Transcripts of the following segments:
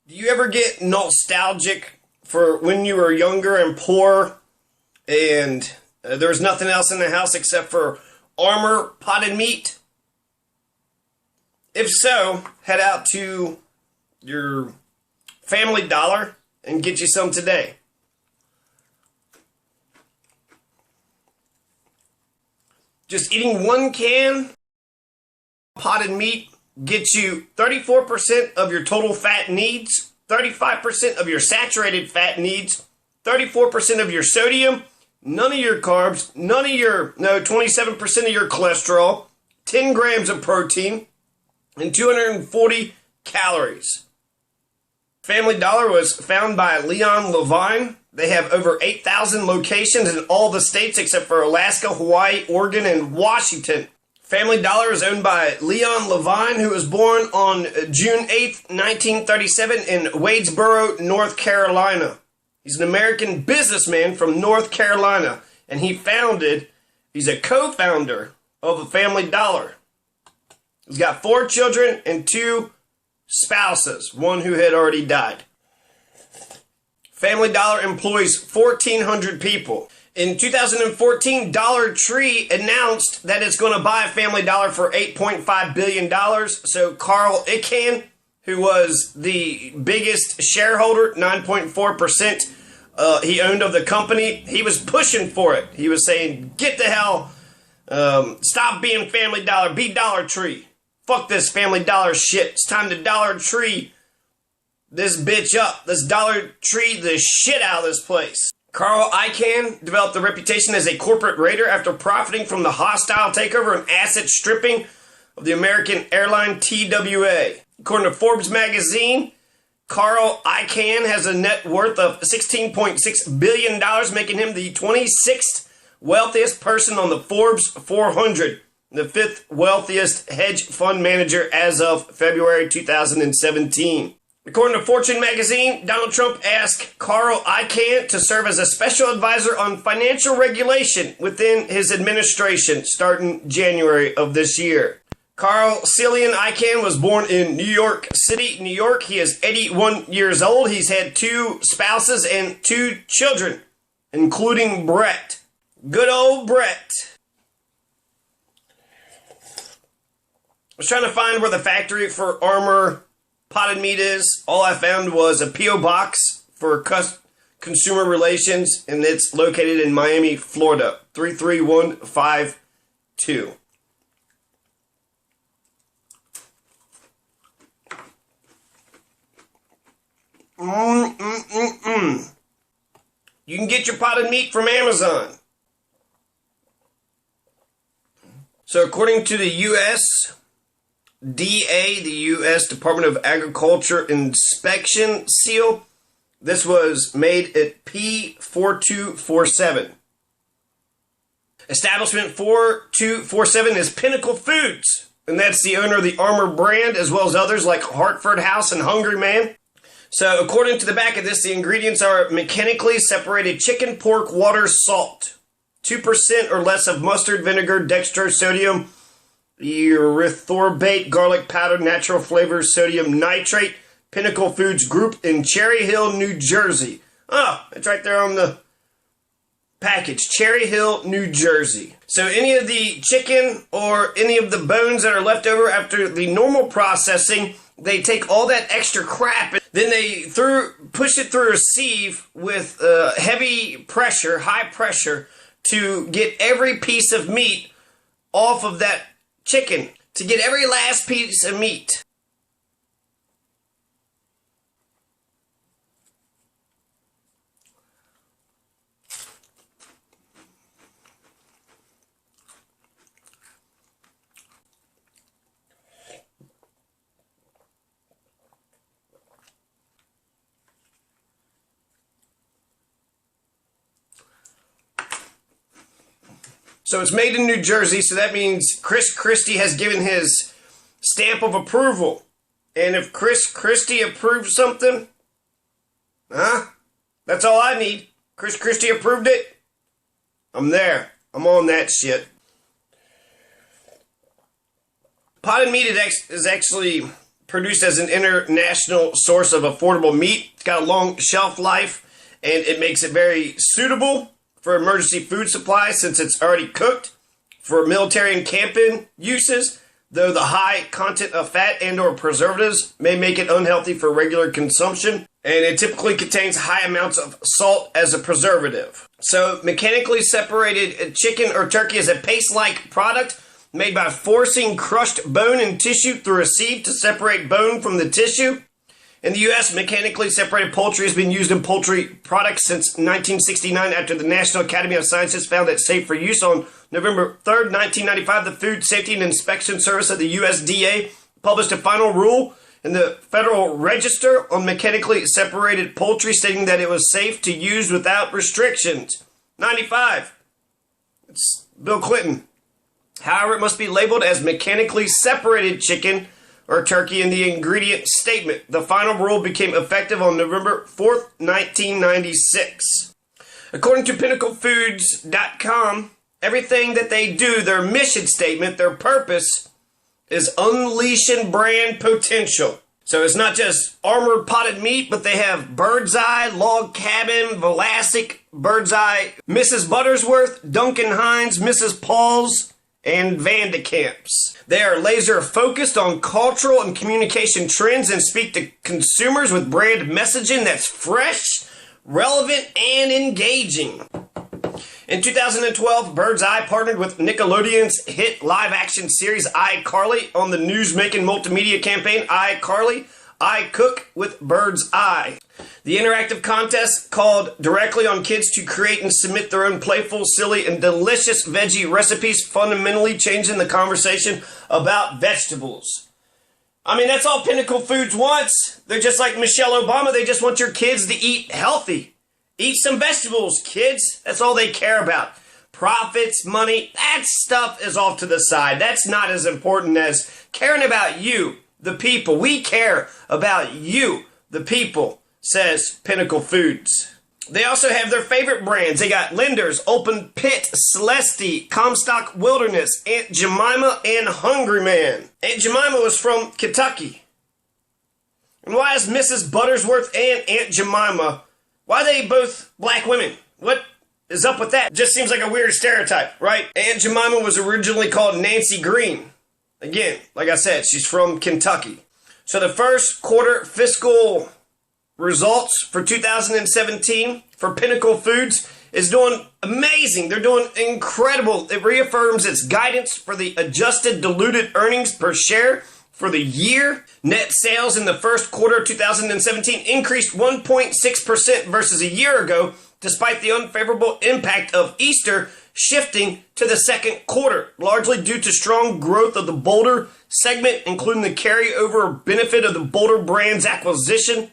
Do you ever get nostalgic for when you were younger and poor and there was nothing else in the house except for Armour potted meat? If so, head out to your Family Dollar and get you some today. Just eating one can potted meat gets you 34% of your total fat needs, 35% of your saturated fat needs, 34% of your sodium, none of your carbs, 27% of your cholesterol, 10 grams of protein, and 240 calories. Family Dollar was founded by Leon Levine. They have over 8,000 locations in all the states except for Alaska, Hawaii, Oregon, and Washington. Family Dollar is owned by Leon Levine, who was born on June 8th, 1937 in Wadesboro, North Carolina. He's an American businessman from North Carolina, and he's a co-founder of the Family Dollar. He's got 4 children and 2 spouses, one who had already died. Family Dollar employs 1,400 people. In 2014, Dollar Tree announced that it's going to buy Family Dollar for $8.5 billion. So Carl Icahn, who was the biggest shareholder, 9.4%, he owned of the company, he was pushing for it. He was saying, get the hell, stop being Family Dollar, be Dollar Tree. Fuck this Family Dollar shit. It's time to Dollar Tree this bitch up. Let's Dollar Tree the shit out of this place. Carl Icahn developed a reputation as a corporate raider after profiting from the hostile takeover and asset stripping of the American airline TWA. According to Forbes magazine, Carl Icahn has a net worth of $16.6 billion, making him the 26th wealthiest person on the Forbes 400, the 5th wealthiest hedge fund manager as of February 2017. According to Fortune magazine, Donald Trump asked Carl Icahn to serve as a special advisor on financial regulation within his administration starting January of this year. Carl Cillian Icahn was born in New York City, New York. He is 81 years old. He's had 2 spouses and 2 children, including Brett. Good old Brett. I was trying to find where the factory for Armour potted meat is. All I found was a P.O. box for consumer relations, and it's located in Miami, Florida, 33152. You can get your potted meat from Amazon. So according to the USDA, the U.S. Department of Agriculture inspection seal, this was made at P4247. Establishment 4247 is Pinnacle Foods, and that's the owner of the Armour brand, as well as others like Hartford House and Hungry Man. So according to the back of this, the ingredients are mechanically separated chicken, pork, water, salt, 2% or less of mustard, vinegar, dextrose, sodium, erythorbate, garlic powder, natural flavors, sodium nitrate, Pinnacle Foods Group in Cherry Hill, New Jersey. Oh, it's right there on the package, Cherry Hill, New Jersey. So any of the chicken or any of the bones that are left over after the normal processing, they take all that extra crap, and then they push it through a sieve with heavy pressure, high pressure, to get every piece of meat off of that chicken, to get every last piece of meat. So it's made in New Jersey, so that means Chris Christie has given his stamp of approval. And if Chris Christie approves something, that's all I need. Chris Christie approved it. I'm there. I'm on that shit. Potted meat is actually produced as an international source of affordable meat. It's got a long shelf life, and it makes it very suitable for emergency food supply since it's already cooked. For military and camping uses, though the high content of fat and or preservatives may make it unhealthy for regular consumption, and it typically contains high amounts of salt as a preservative. So mechanically separated chicken or turkey is a paste-like product made by forcing crushed bone and tissue through a sieve to separate bone from the tissue. In the U.S., mechanically separated poultry has been used in poultry products since 1969 after the National Academy of Sciences found it safe for use. On November 3rd, 1995, the Food Safety and Inspection Service of the USDA published a final rule in the Federal Register on mechanically separated poultry, stating that it was safe to use without restrictions. 95. It's Bill Clinton. However, it must be labeled as mechanically separated chicken or turkey in the ingredient statement. The final rule became effective on November 4th, 1996. According to PinnacleFoods.com, everything that they do, their mission statement, their purpose, is unleashing brand potential. So it's not just Armour potted meat, but they have Bird's Eye, Log Cabin, Vlasic, Bird's Eye, Mrs. Buttersworth, Duncan Hines, Mrs. Paul's, and Vandekamp's. They are laser focused on cultural and communication trends and speak to consumers with brand messaging that's fresh, relevant, and engaging. In 2012, Bird's Eye partnered with Nickelodeon's hit live-action series iCarly on the news-making multimedia campaign iCarly, I Cook with Bird's Eye. The interactive contest called directly on kids to create and submit their own playful, silly, and delicious veggie recipes, fundamentally changing the conversation about vegetables. I mean, that's all Pinnacle Foods wants. They're just like Michelle Obama. They just want your kids to eat healthy. Eat some vegetables, kids. That's all they care about. Profits, money, that stuff is off to the side. That's not as important as caring about you, the people. We care about you, the people, says Pinnacle Foods. They also have their favorite brands. They got Linder's, Open Pit, Celeste, Comstock Wilderness, Aunt Jemima, and Hungry Man. Aunt Jemima was from Kentucky. And why is Mrs. Buttersworth and Aunt Jemima, why are they both black women? What is up with that? Just seems like a weird stereotype, right? Aunt Jemima was originally called Nancy Green. Again, like I said, she's from Kentucky. So the first quarter fiscal results for 2017 for Pinnacle Foods is doing amazing. They're doing incredible. It reaffirms its guidance for the adjusted diluted earnings per share for the year. Net sales in the first quarter of 2017 increased 1.6% versus a year ago, despite the unfavorable impact of Easter shifting to the second quarter, largely due to strong growth of the Boulder segment, including the carryover benefit of the Boulder Brands acquisition,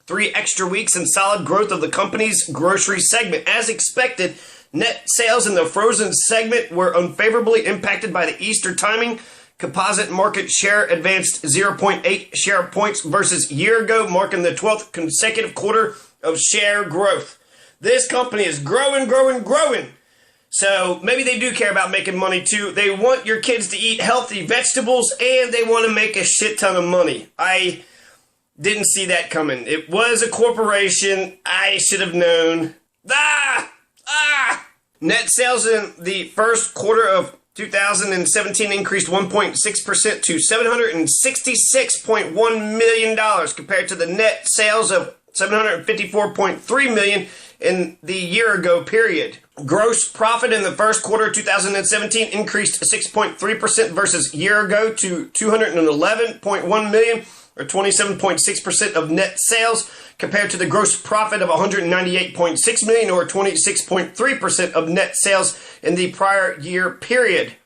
3 extra weeks, and solid growth of the company's grocery segment. As expected, net sales in the frozen segment were unfavorably impacted by the Easter timing. Composite market share advanced 0.8 share points versus year ago, marking the 12th consecutive quarter of share growth. This company is growing. So maybe they do care about making money too. They want your kids to eat healthy vegetables, and they want to make a shit ton of money. I didn't see that coming. It was a corporation. I should have known. Net sales in the first quarter of 2017 increased 1.6% to $766.1 million compared to the net sales of $754.3 million in the year ago period. Gross profit in the first quarter of 2017 increased 6.3% versus year ago to $211.1 million, or 27.6% of net sales, compared to the gross profit of $198.6 million, or 26.3% of net sales in the prior year period.